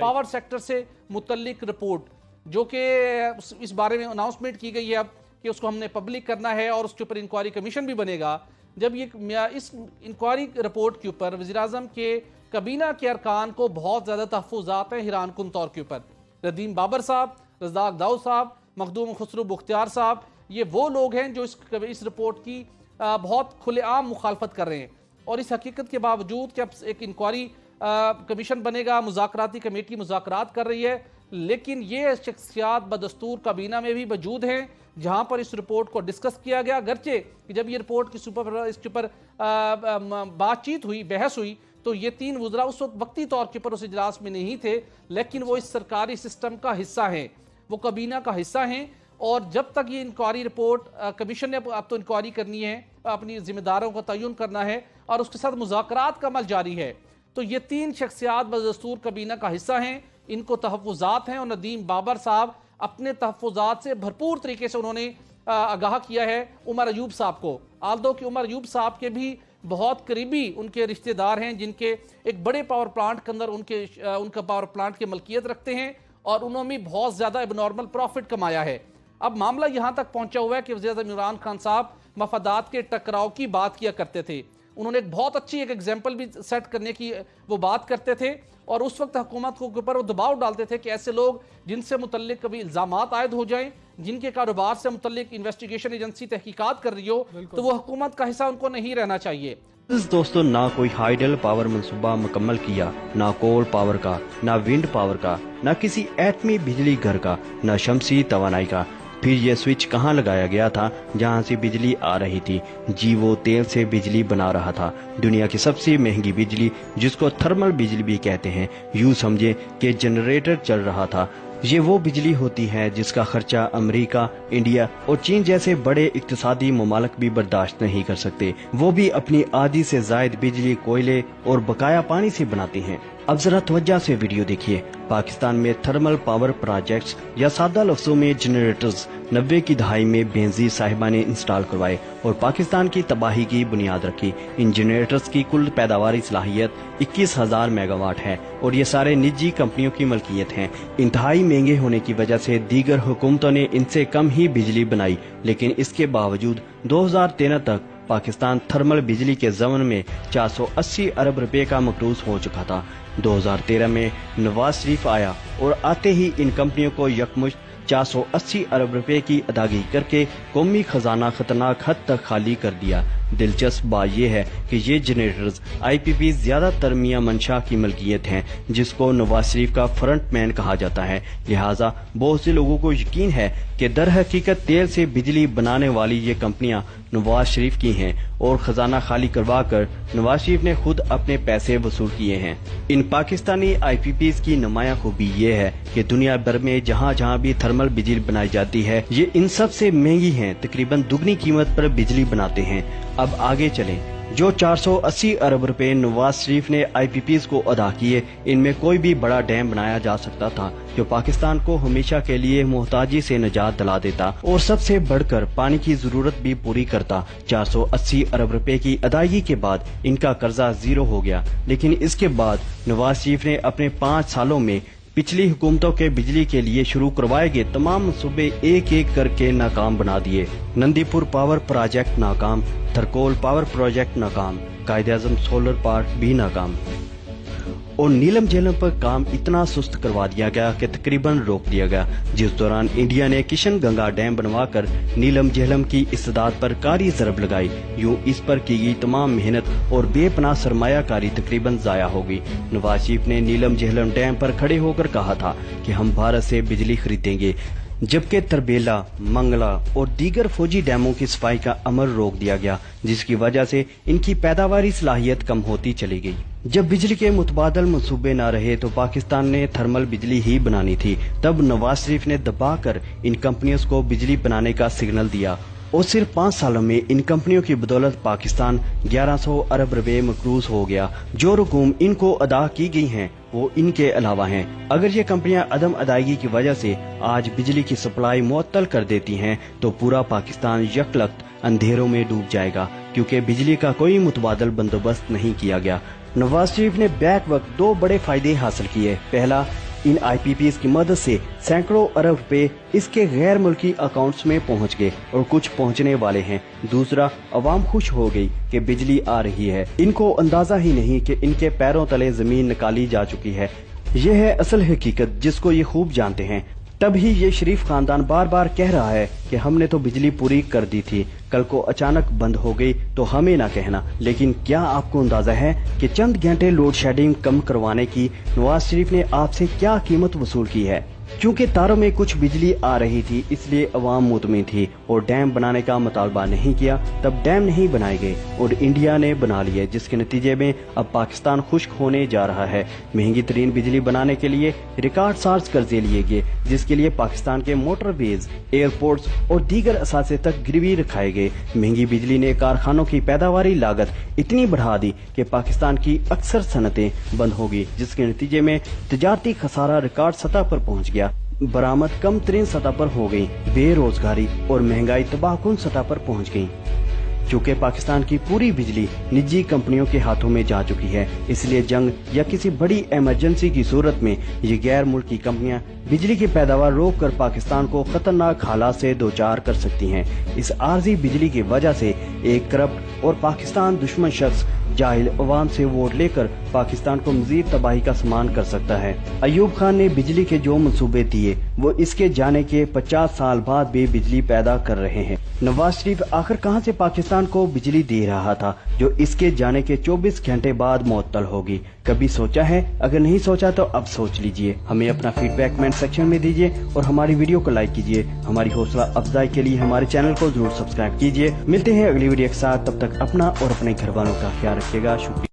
Power sector से मुतल्लिक report जो कि इस बारे में अनाउंसमेंट की गई है अब कि उसको हमने पब्लिक करना है और उसके ऊपर इंक्वायरी कमीशन भी बनेगा। जब ये इस इंक्वायरी रिपोर्ट के ऊपर वज़ीर-ए-आज़म के कबीना के अरकान को बहुत ज़्यादा तहफ़्फ़ुज़ात हैं हैरान कुन तौर के ऊपर। नदीम बाबर साहब, रज़ाक दाऊद साहब, मखदूम खुसरो बुख्तियार साहब, ये वो लोग हैं जो इस रिपोर्ट की बहुत खुलेआम मुखालफत कर रहे हैं। और इस हकीकत के बावजूद कि अब एक इंक्वायरी कमीशन बनेगा, मुज़ाकराती कमेटी मुज़ाकरात कर रही है, लेकिन ये शख्सियात बदस्तूर काबीना में भी मौजूद हैं जहाँ पर इस रिपोर्ट को डिस्कस किया गया। अगरचे कि जब ये रिपोर्ट की इसके ऊपर बातचीत हुई, बहस हुई, तो ये तीन वज़रा उस वक्त वक्ती तौर के ऊपर उस इजलास में नहीं थे, लेकिन वो इस सरकारी सिस्टम का हिस्सा हैं, वो काबीना का हिस्सा हैं। और जब तक ये इंक्वायरी रिपोर्ट कमीशन ने अब तो इंक्वायरी करनी है, अपनी जिम्मेदारों का तयन करना है और उसके साथ मुज़ाकरात का अमल जारी है। तो ये तीन शख्सियात बदस्तूर काबीना का हिस्सा हैं, इनको तहफ़्फ़ुज़ात हैं और नदीम बाबर साहब अपने तहफ़्फ़ुज़ात से भरपूर तरीके से उन्होंने आगाह किया है उमर अयूब साहब को। आल्दो कि उमर अयूब साहब के भी बहुत करीबी उनके रिश्तेदार हैं जिनके एक बड़े पावर प्लांट के अंदर उनका पावर प्लांट की मलकियत रखते हैं और उन्होंने भी बहुत ज़्यादा एबनॉर्मल प्रॉफिट कमाया है। अब मामला यहाँ तक पहुँचा हुआ है कि वज़ीर-ए-आज़म इमरान खान साहब मफादात के टकराव की बात किया करते थे। उन्होंने एक बहुत अच्छी एक एग्जाम्पल भी सेट करने की वो बात करते थे और उस वक्त हुकूमत के ऊपर वो दबाव डालते थे कि ऐसे लोग जिनसे मुतल्लिक कभी इल्ज़ामात आयद हो जाएं, जिनके कारोबार से मुतल्लिक इन्वेस्टिगेशन एजेंसी तहकीकात कर रही हो, तो वो हुकूमत का हिस्सा उनको नहीं रहना चाहिए। दोस्तों, ना कोई हाइडल पावर मंसूबा मुकम्मल किया, ना कोल पावर का, ना विंड पावर का, ना किसी एटमी बिजली घर का, ना शमसी तवानाई का। फिर ये स्विच कहाँ लगाया गया था जहाँ से बिजली आ रही थी? जी, वो तेल से बिजली बना रहा था। दुनिया की सबसे महंगी बिजली, जिसको थर्मल बिजली भी कहते हैं, यूँ समझे कि जनरेटर चल रहा था। ये वो बिजली होती है जिसका खर्चा अमेरिका, इंडिया और चीन जैसे बड़े इक्तिसादी ममालिक भी बर्दाश्त नहीं कर सकते। वो भी अपनी आधी से जायद बिजली कोयले और बकाया पानी से बनाते हैं। अब जरा तवज्जो से वीडियो देखिए। पाकिस्तान में थर्मल पावर प्रोजेक्ट्स या सादा लफ्जों में जनरेटर्स 90 की दहाई में बेनजीर साहिबा ने इंस्टॉल करवाए और पाकिस्तान की तबाही की बुनियाद रखी। इन जनरेटर्स की कुल पैदावारी सलाहियत 21,000 मेगावाट है और ये सारे निजी कंपनियों की मलकियत हैं। इंतहाई महंगे होने की वजह से दीगर हुकूमतों ने इनसे कम ही बिजली बनाई, लेकिन इसके बावजूद 2013 तक पाकिस्तान थर्मल बिजली के ज़मन में 480 अरब रुपए का मकरूज हो चुका था। 2013 में नवाज शरीफ आया और आते ही इन कंपनियों को यकमुश्त 480 अरब रुपए की अदायगी करके कौमी खजाना खतरनाक हद तक खाली कर दिया। दिलचस्प बात यह है कि ये जनरेटर्स IPP ज्यादातर मियां मंशा की मलकियत हैं, जिसको नवाज शरीफ का फ्रंट मैन कहा जाता है। लिहाजा बहुत से लोगों को यकीन है कि दर हकीकत तेल से बिजली बनाने वाली ये कंपनियां नवाज शरीफ की हैं और खजाना खाली करवा कर नवाज शरीफ ने खुद अपने पैसे वसूल किए हैं। इन पाकिस्तानी IPPs की नुमाया खूबी ये है कि दुनिया भर में जहाँ जहाँ भी थर्मल बिजली बनाई जाती है, ये इन सब से महंगी है, तकरीबन दुगनी कीमत पर बिजली बनाते हैं। अब आगे चलें। जो 480 अरब रुपए नवाज शरीफ ने IPPs को अदा किए, इनमें कोई भी बड़ा डैम बनाया जा सकता था जो पाकिस्तान को हमेशा के लिए मोहताजी से निजात दिला देता और सबसे बढ़कर पानी की जरूरत भी पूरी करता। 480 अरब रुपए की अदायगी के बाद इनका कर्जा जीरो हो गया, लेकिन इसके बाद नवाज शरीफ ने अपने 5 सालों में पिछली हुकूमतों के बिजली के लिए शुरू करवाए गए तमाम मंसूबे एक एक करके नाकाम बना दिए। नंदीपुर पावर प्रोजेक्ट नाकाम, थरकोल पावर प्रोजेक्ट नाकाम, कायद-ए-आज़म सोलर पार्क भी नाकाम और नीलम झेलम पर काम इतना सुस्त करवा दिया गया कि तकरीबन रोक दिया गया, जिस दौरान इंडिया ने किशन गंगा डैम बनवाकर नीलम झेलम की इस्तेदाद पर कारी ज़रब लगाई। यूं इस पर की गई तमाम मेहनत और बेपनाह सरमायाकारी तकरीबन जाया हो गई। नवाज शरीफ ने नीलम झेलम डैम पर खड़े होकर कहा था कि हम भारत से बिजली खरीदेंगे, जबकि तरबेला, मंगला और दीगर फौजी डैमों की सफाई का अमल रोक दिया गया, जिसकी वजह से इनकी पैदावारी सलाहियत कम होती चली गई। जब बिजली के मुतबादल मंसूबे न रहे तो पाकिस्तान ने थर्मल बिजली ही बनानी थी। तब नवाज शरीफ ने दबाकर इन कंपनियों को बिजली बनाने का सिग्नल दिया और सिर्फ 5 सालों में इन कंपनियों की बदौलत पाकिस्तान 1100 अरब रुपए मकरूज हो गया। जो रकूम इनको अदा की गई हैं वो इनके अलावा हैं। अगर ये कंपनियां अदम अदायगी की वजह से आज बिजली की सप्लाई मुअत्तल कर देती हैं तो पूरा पाकिस्तान यकलख्त अंधेरों में डूब जाएगा, क्योंकि बिजली का कोई मुतबादल बंदोबस्त नहीं किया गया। नवाज शरीफ ने बैक वक्त 2 बड़े फायदे हासिल किए। पहला इन IPPs की मदद से सैकड़ों अरब रुपए इसके गैर मुल्की अकाउंट्स में पहुंच गए और कुछ पहुंचने वाले हैं। दूसरा, अवाम खुश हो गई कि बिजली आ रही है। इनको अंदाजा ही नहीं कि इनके पैरों तले जमीन निकाली जा चुकी है। ये है असल हकीकत जिसको ये खूब जानते हैं। तब ही ये शरीफ खानदान बार बार कह रहा है कि हमने तो बिजली पूरी कर दी थी, कल को अचानक बंद हो गई तो हमें ना कहना। लेकिन क्या आपको अंदाजा है कि चंद घंटे लोड शेडिंग कम करवाने की नवाज शरीफ ने आपसे क्या कीमत वसूल की है? क्योंकि तारों में कुछ बिजली आ रही थी इसलिए अवाम मुतमिन थी और डैम बनाने का मुतालबा नहीं किया, तब डैम नहीं बनाए गए और इंडिया ने बना लिए, जिसके नतीजे में अब पाकिस्तान खुश्क होने जा रहा है। महंगी तरीन बिजली बनाने के लिए रिकॉर्ड सार्ज कर्जे लिए गए, जिसके लिए पाकिस्तान के मोटरवेज, एयरपोर्ट्स और दीगर असासे तक गिरवी रखाए गए। महंगी बिजली ने कारखानों की पैदावारी लागत इतनी बढ़ा दी कि पाकिस्तान की अक्सर सनतें बंद हो गई, जिसके नतीजे में तजारती खसारा रिकॉर्ड सतह पर पहुंच गया। बरामद कम तरीन सतह पर हो गई, बेरोजगारी और महंगाई तबाहकुन सतह पर पहुंच गई। चूँकि पाकिस्तान की पूरी बिजली निजी कंपनियों के हाथों में जा चुकी है, इसलिए जंग या किसी बड़ी इमरजेंसी की सूरत में ये गैर मुल्की कंपनियां बिजली की पैदावार रोक कर पाकिस्तान को खतरनाक हालात से दोचार कर सकती हैं। इस आर्जी बिजली की वजह से एक करप्ट और पाकिस्तान दुश्मन शख्स जाहिल अवाम से वोट लेकर पाकिस्तान को मजीद तबाही का सामान कर सकता है। अयूब खान ने बिजली के जो मंसूबे दिए वो इसके जाने के 50 साल बाद भी बिजली पैदा कर रहे हैं। नवाज शरीफ आखिर कहां से पाकिस्तान को बिजली दे रहा था जो इसके जाने के 24 घंटे बाद मुअत्तल होगी? कभी सोचा है? अगर नहीं सोचा तो अब सोच लीजिए। हमें अपना फीडबैक कमेंट सेक्शन में दीजिए और हमारी वीडियो को लाइक कीजिए। हमारी हौसला अफजाई के लिए हमारे चैनल को जरूर सब्सक्राइब कीजिए। मिलते हैं अगली वीडियो के साथ, तब तक अपना और अपने घर वालों का ख्याल रखिएगा। शुक्रिया।